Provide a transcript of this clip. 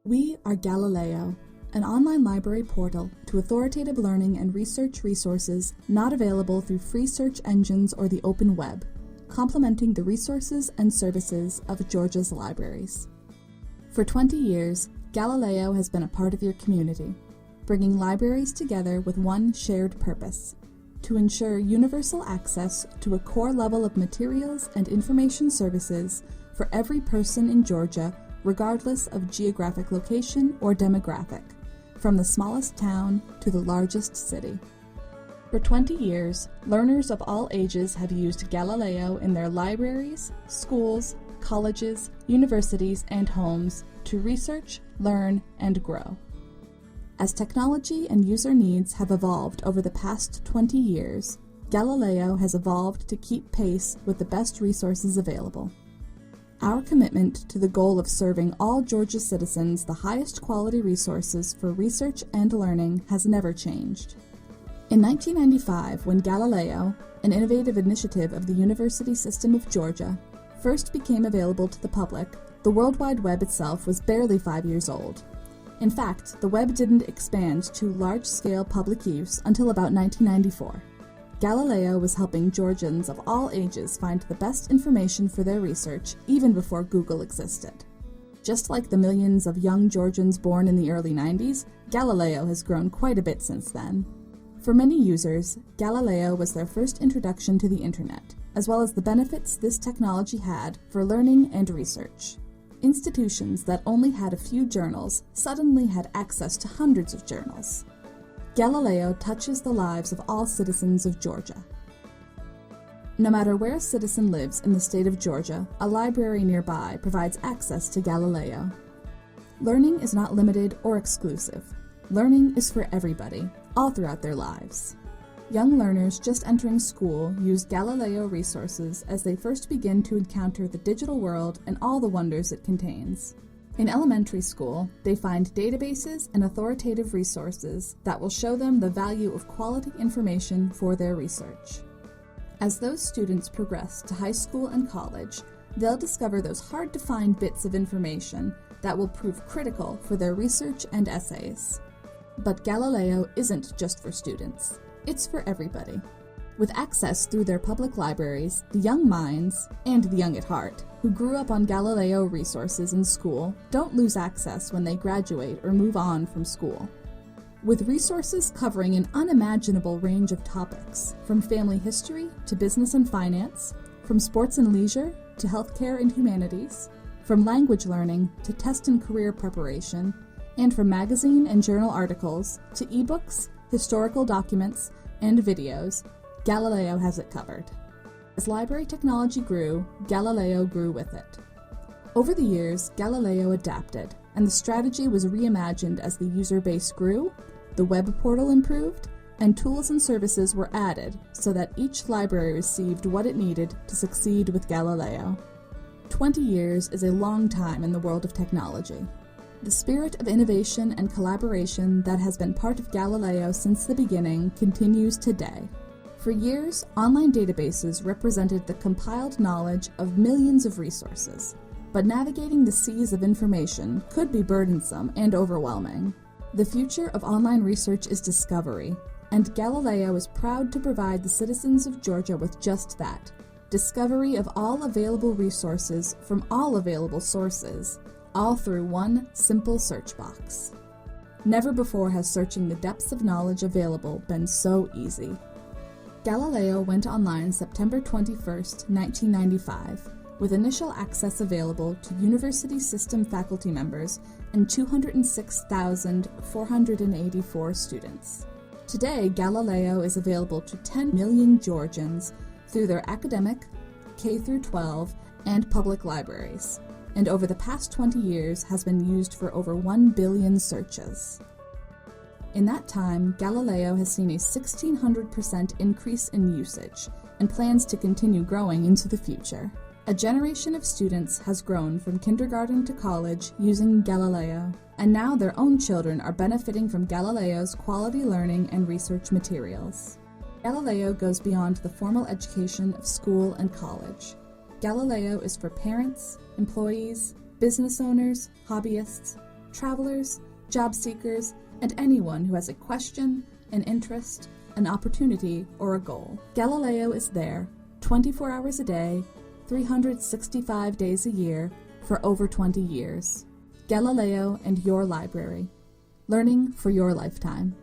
We are Galileo, an online library portal to authoritative learning and research resources not available through free search engines or the open web, complementing the resources and services of Georgia's libraries. For 20 years, Galileo has been a part of your community, bringing libraries together with one shared purpose: to ensure universal access to a core level of materials and information services for every person in Georgia, regardless of geographic location or demographic, from the smallest town to the largest city. For 20 years, learners of all ages have used Galileo in their libraries, schools, colleges, universities, and homes to research, learn, and grow. As technology and user needs have evolved over the past 20 years, Galileo has evolved to keep pace with the best resources available. Our commitment to the goal of serving all Georgia citizens the highest quality resources for research and learning has never changed. In 1995, when Galileo, an innovative initiative of the University System of Georgia, first became available to the public, the World Wide Web itself was barely 5 years old. In fact, the web didn't expand to large-scale public use until about 1994. Galileo was helping Georgians of all ages find the best information for their research even before Google existed. Just like the millions of young Georgians born in the early 90s, Galileo has grown quite a bit since then. For many users, Galileo was their first introduction to the internet, as well as the benefits this technology had for learning and research. Institutions that only had a few journals suddenly had access to hundreds of journals. Galileo touches the lives of all citizens of Georgia. No matter where a citizen lives in the state of Georgia, a library nearby provides access to Galileo. Learning is not limited or exclusive. Learning is for everybody, all throughout their lives. Young learners just entering school use Galileo resources as they first begin to encounter the digital world and all the wonders it contains. In elementary school, they find databases and authoritative resources that will show them the value of quality information for their research. As those students progress to high school and college, they'll discover those hard-to-find bits of information that will prove critical for their research and essays. But Galileo isn't just for students. It's for everybody. With access through their public libraries, the young minds, and the young at heart, who grew up on Galileo resources in school don't lose access when they graduate or move on from school. With resources covering an unimaginable range of topics, from family history to business and finance, from sports and leisure to healthcare and humanities, from language learning to test and career preparation, and from magazine and journal articles to ebooks, historical documents, and videos, Galileo has it covered. As library technology grew, Galileo grew with it. Over the years, Galileo adapted, and the strategy was reimagined as the user base grew, the web portal improved, and tools and services were added so that each library received what it needed to succeed with Galileo. 20 years is a long time in the world of technology. The spirit of innovation and collaboration that has been part of Galileo since the beginning continues today. For years, online databases represented the compiled knowledge of millions of resources, but navigating the seas of information could be burdensome and overwhelming. The future of online research is discovery, and Galileo is proud to provide the citizens of Georgia with just that: discovery of all available resources from all available sources, all through one simple search box. Never before has searching the depths of knowledge available been so easy. Galileo went online September 21, 1995, with initial access available to university system faculty members and 206,484 students. Today, Galileo is available to 10 million Georgians through their academic, K-12, and public libraries, and over the past 20 years has been used for over 1 billion searches. In that time, Galileo has seen a 1,600% increase in usage and plans to continue growing into the future. A generation of students has grown from kindergarten to college using Galileo, and now their own children are benefiting from Galileo's quality learning and research materials. Galileo goes beyond the formal education of school and college. Galileo is for parents, employees, business owners, hobbyists, travelers, job seekers, and anyone who has a question, an interest, an opportunity, or a goal. Galileo is there 24 hours a day, 365 days a year, for over 20 years. Galileo and your library. Learning for your lifetime.